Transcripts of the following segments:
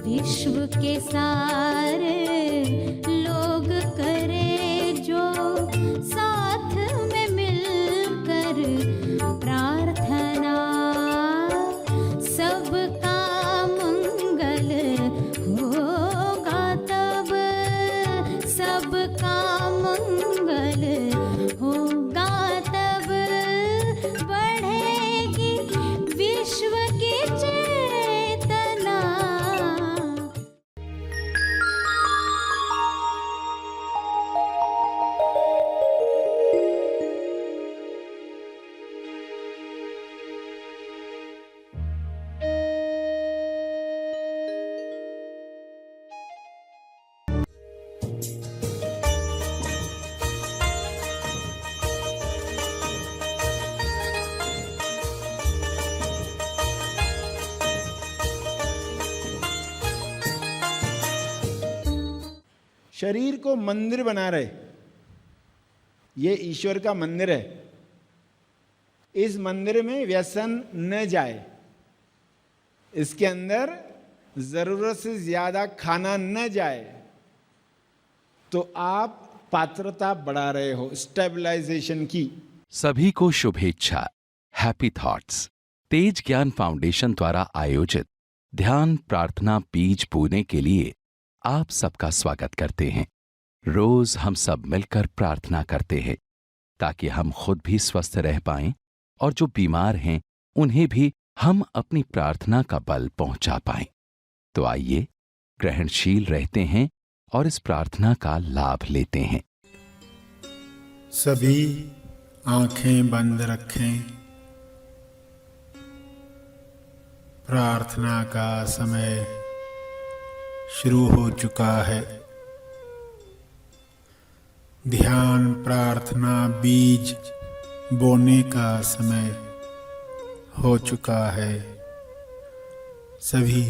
विश्व के सारे लोग करे जो साथ में मिलकर प्रार्थना, सबका मंगल होगा तब, सबका मंगल होगा तब, बढ़ेगी विश्व की चेतना। शरीर को मंदिर बना रहे, ये ईश्वर का मंदिर है। इस मंदिर में व्यसन न जाए, इसके अंदर जरूरत से ज्यादा खाना न जाए, तो आप पात्रता बढ़ा रहे हो स्टेबलाइजेशन की। सभी को शुभेच्छा। हैप्पी थॉट्स तेज ज्ञान फाउंडेशन द्वारा आयोजित ध्यान प्रार्थना बीज बोने के लिए आप सबका स्वागत करते हैं। रोज हम सब मिलकर प्रार्थना करते हैं ताकि हम खुद भी स्वस्थ रह पाएं और जो बीमार हैं उन्हें भी हम अपनी प्रार्थना का बल पहुंचा पाएं। तो आइए ग्रहणशील रहते हैं और इस प्रार्थना का लाभ लेते हैं। सभी आंखें बंद रखें। प्रार्थना का समय शुरू हो चुका है। ध्यान प्रार्थना बीज बोने का समय हो चुका है। सभी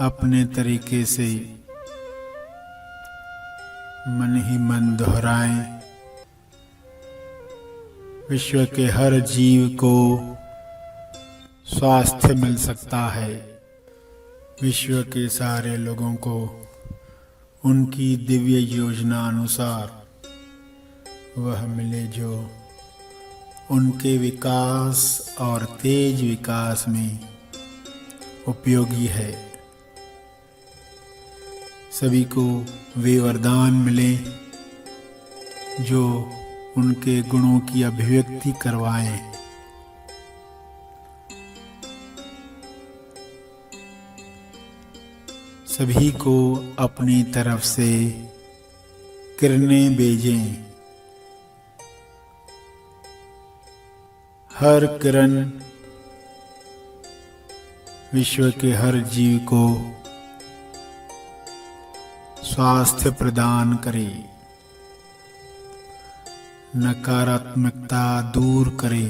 अपने तरीके से मन ही मन दोहराएं। विश्व के हर जीव को स्वास्थ्य मिल सकता है। विश्व के सारे लोगों को उनकी दिव्य योजना अनुसार वह मिले जो उनके विकास और तेज विकास में उपयोगी है। सभी को वे वरदान मिले जो उनके गुणों की अभिव्यक्ति करवाएं। सभी को अपनी तरफ से किरणें भेजें। हर किरण विश्व के हर जीव को स्वास्थ्य प्रदान करे, नकारात्मकता दूर करे।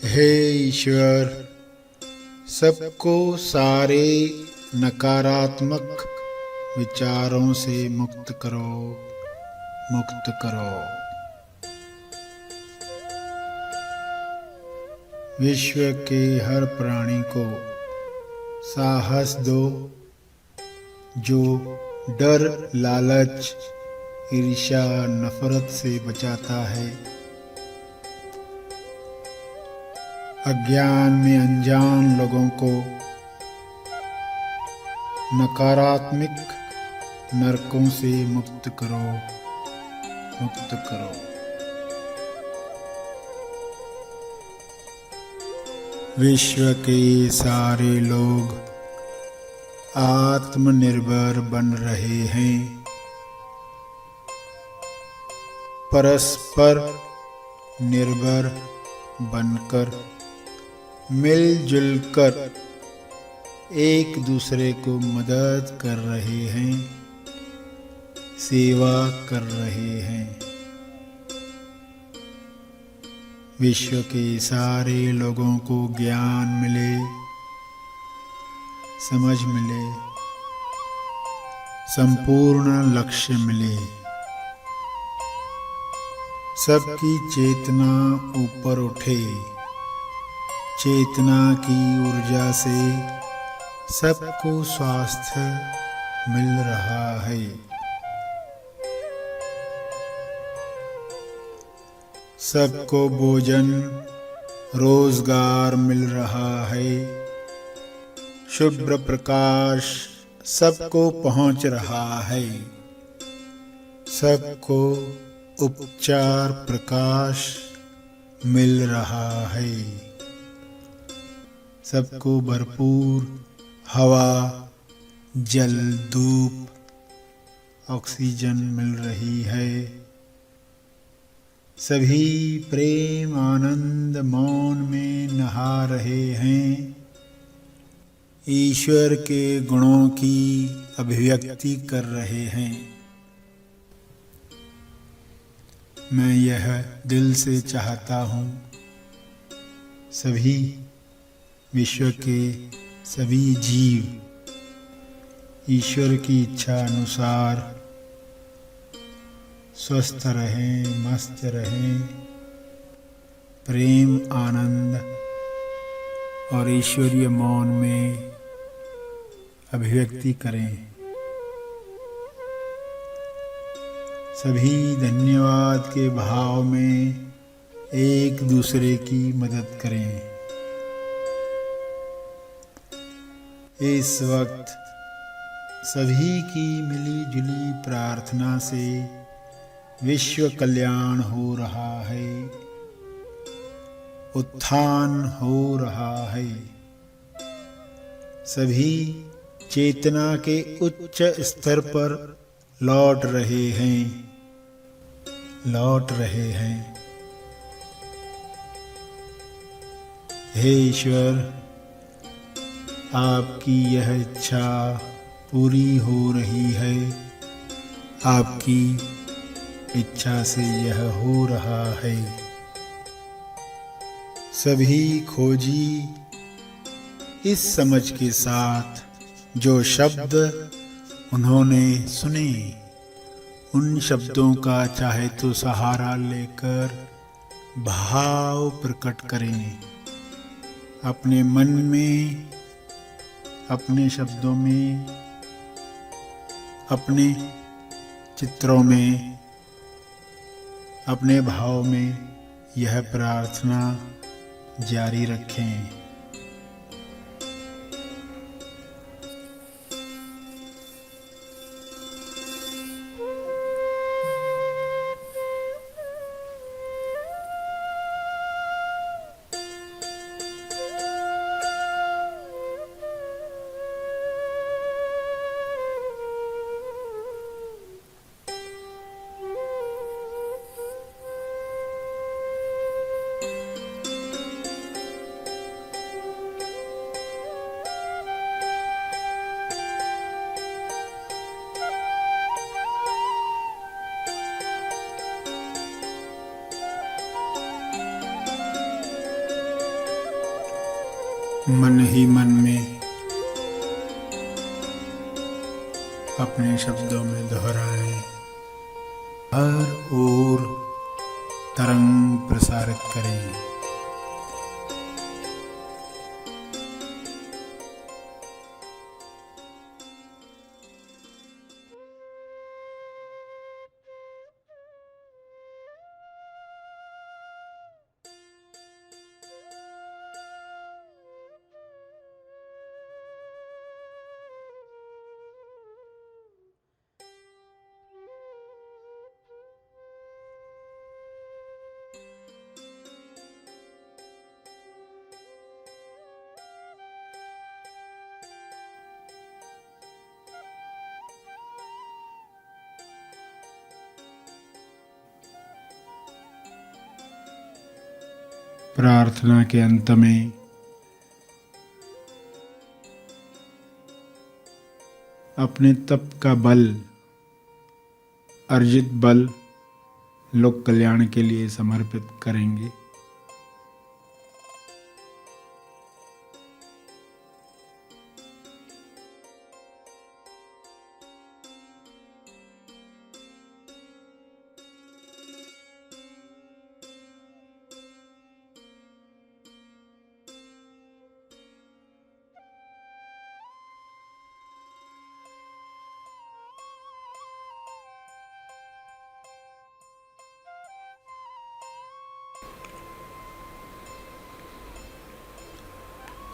हे ईश्वर, सबको सारे नकारात्मक विचारों से मुक्त करो, मुक्त करो। विश्व के हर प्राणी को साहस दो जो डर, लालच, ईर्ष्या, नफरत से बचाता है। अज्ञान में अनजान लोगों को नकारात्मक नरकों से मुक्त करो, मुक्त करो। विश्व के सारे लोग आत्मनिर्भर बन रहे हैं। परस्पर निर्भर बनकर मिलजुल कर एक दूसरे को मदद कर रहे हैं, सेवा कर रहे हैं। विश्व के सारे लोगों को ज्ञान मिले, समझ मिले, संपूर्ण लक्ष्य मिले। सबकी चेतना ऊपर उठे, चेतना की ऊर्जा से सबको स्वास्थ्य मिल रहा है। सबको भोजन रोजगार मिल रहा है। शुभ्र प्रकाश सबको पहुंच रहा है। सबको उपचार प्रकाश मिल रहा है। सबको भरपूर हवा, जल, धूप, ऑक्सीजन मिल रही है। सभी प्रेम आनंद मौन में नहा रहे हैं। ईश्वर के गुणों की अभिव्यक्ति कर रहे हैं। मैं यह दिल से चाहता हूँ, सभी विश्व के सभी जीव ईश्वर की इच्छा अनुसार स्वस्थ रहें, मस्त रहें, प्रेम आनंद और ईश्वरीय मौन में अभिव्यक्ति करें। सभी धन्यवाद के भाव में एक दूसरे की मदद करें। इस वक्त सभी की मिली जुली प्रार्थना से विश्व कल्याण हो रहा है, उत्थान हो रहा है। सभी चेतना के उच्च स्तर पर लौट रहे हैं, लौट रहे हैं। हे ईश्वर, आपकी यह इच्छा पूरी हो रही है। आपकी इच्छा से यह हो रहा है। सभी खोजी इस समझ के साथ जो शब्द उन्होंने सुने, उन शब्दों का चाहे तो सहारा लेकर भाव प्रकट करें। अपने मन में, अपने शब्दों में, अपने चित्रों में, अपने भाव में यह प्रार्थना जारी रखें। मन ही मन में अपने शब्दों में दोहराएं। हर ओर तरंग प्रसारित करें। प्रार्थना के अंत में अपने तप का बल, अर्जित बल लोक कल्याण के लिए समर्पित करेंगे।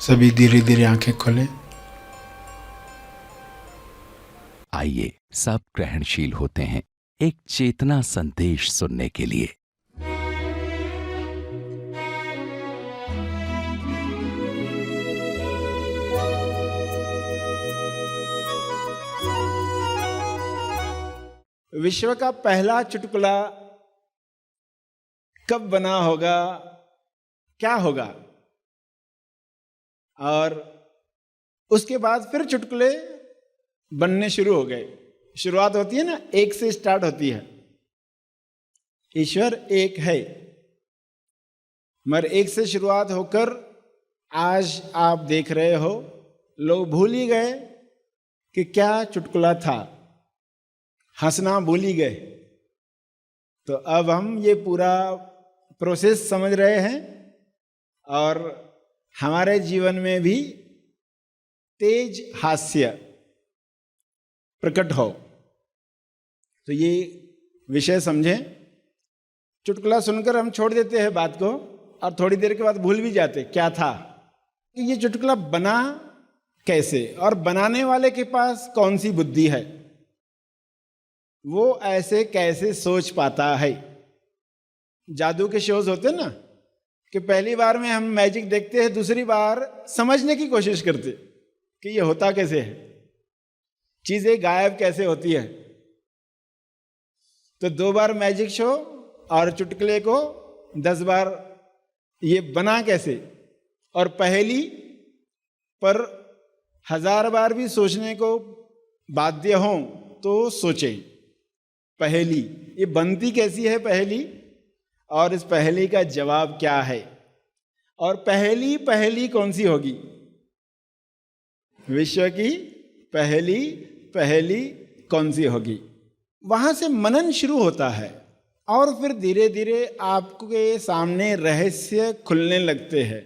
सभी धीरे धीरे आंखें खोलें। आइए सब ग्रहणशील होते हैं एक चेतना संदेश सुनने के लिए। विश्व का पहला चुटकुला कब बना होगा, क्या होगा, और उसके बाद फिर चुटकुले बनने शुरू हो गए। शुरुआत होती है ना, एक से स्टार्ट होती है। ईश्वर एक है, मगर एक से शुरुआत होकर आज आप देख रहे हो लोग भूल ही गए कि क्या चुटकुला था, हंसना भूल ही गए। तो अब हम ये पूरा प्रोसेस समझ रहे हैं और हमारे जीवन में भी तेज हास्य प्रकट हो। तो ये विषय समझें। चुटकुला सुनकर हम छोड़ देते हैं बात को और थोड़ी देर के बाद भूल भी जाते क्या था, कि ये चुटकुला बना कैसे और बनाने वाले के पास कौन सी बुद्धि है, वो ऐसे कैसे सोच पाता है। जादू के शोज होते हैं ना, कि पहली बार में हम मैजिक देखते हैं, दूसरी बार समझने की कोशिश करते कि ये होता कैसे है, चीजें गायब कैसे होती है। तो 2 बार मैजिक शो और चुटकुले को 10 बार ये बना कैसे, और पहेली पर 1000 बार भी सोचने को बाध्य हों तो सोचें पहेली ये बनती कैसी है पहेली, और इस पहेली का जवाब क्या है, और पहेली कौन सी होगी। विश्व की पहेली कौन सी होगी। वहां से मनन शुरू होता है और फिर धीरे धीरे आपके सामने रहस्य खुलने लगते हैं।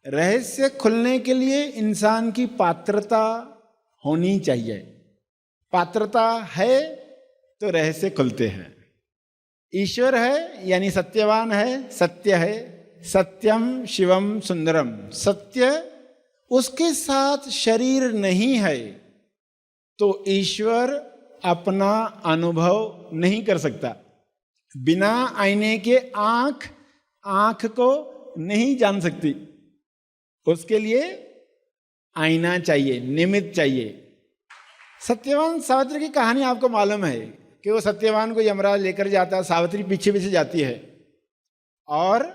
रहस्य खुलने के लिए इंसान की पात्रता होनी चाहिए। पात्रता है तो रहस्य खुलते हैं। ईश्वर है यानी सत्यवान है, सत्य है, सत्यम शिवम सुंदरम। सत्य उसके साथ शरीर नहीं है तो ईश्वर अपना अनुभव नहीं कर सकता। बिना आईने के आंख को नहीं जान सकती, उसके लिए आईना चाहिए, निमित्त चाहिए। सत्यवान सावित्री की कहानी आपको मालूम है कि वो सत्यवान को यमराज लेकर जाता है, सावित्री पीछे पीछे जाती है और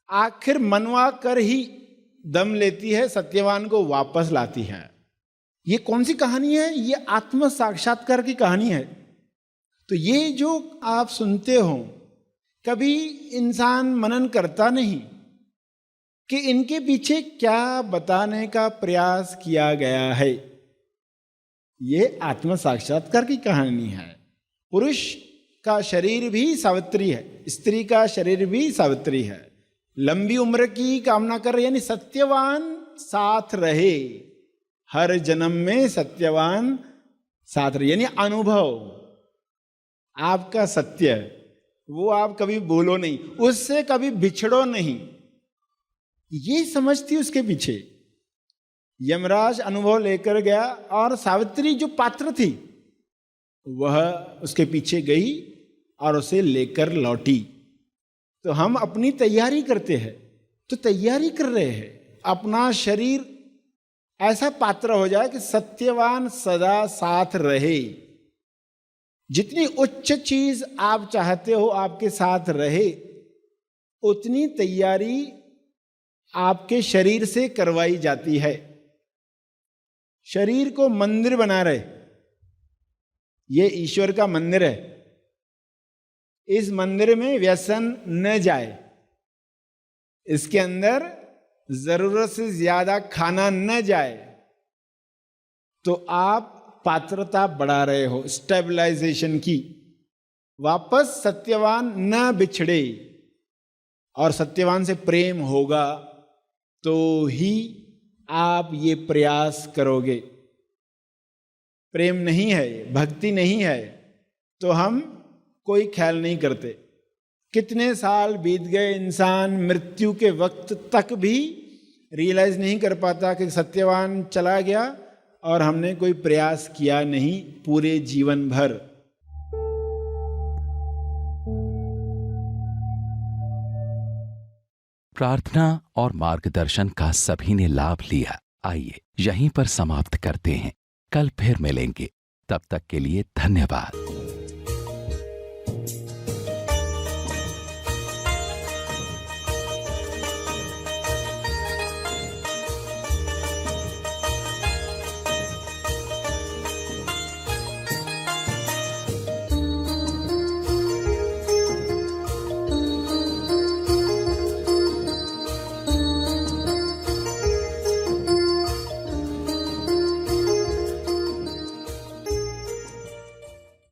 आखिर मनवा कर ही दम लेती है, सत्यवान को वापस लाती है। ये कौन सी कहानी है? ये आत्म साक्षात्कार की कहानी है। तो ये जो आप सुनते हो, कभी इंसान मनन करता नहीं कि इनके पीछे क्या बताने का प्रयास किया गया है। ये आत्म साक्षात्कार की कहानी है। पुरुष का शरीर भी सावित्री है, स्त्री का शरीर भी सावित्री है। लंबी उम्र की कामना कर रहे, यानी सत्यवान साथ रहे, हर जन्म में सत्यवान साथ रहे, यानी अनुभव आपका सत्य, वो आप कभी भूलो नहीं, उससे कभी बिछड़ो नहीं। ये समझती उसके पीछे यमराज अनुभव लेकर गया और सावित्री जो पात्र थी वह उसके पीछे गई और उसे लेकर लौटी। तो हम अपनी तैयारी करते हैं, तो तैयारी कर रहे हैं अपना शरीर ऐसा पात्र हो जाए कि सत्यवान सदा साथ रहे। जितनी उच्च चीज आप चाहते हो आपके साथ रहे, उतनी तैयारी आपके शरीर से करवाई जाती है। शरीर को मंदिर बना रहे, ये ईश्वर का मंदिर है। इस मंदिर में व्यसन न जाए, इसके अंदर जरूरत से ज्यादा खाना न जाए, तो आप पात्रता बढ़ा रहे हो, स्टेबलाइजेशन की। वापस सत्यवान न बिछड़े और सत्यवान से प्रेम होगा तो ही आप ये प्रयास करोगे। प्रेम नहीं है, भक्ति नहीं है, तो हम कोई ख्याल नहीं करते। कितने साल बीत गए, इंसान मृत्यु के वक्त तक भी रियलाइज नहीं कर पाता कि सत्यवान चला गया और हमने कोई प्रयास किया नहीं पूरे जीवन भर। प्रार्थना और मार्गदर्शन का सभी ने लाभ लिया। आइए यहीं पर समाप्त करते हैं, कल फिर मिलेंगे। तब तक के लिए धन्यवाद।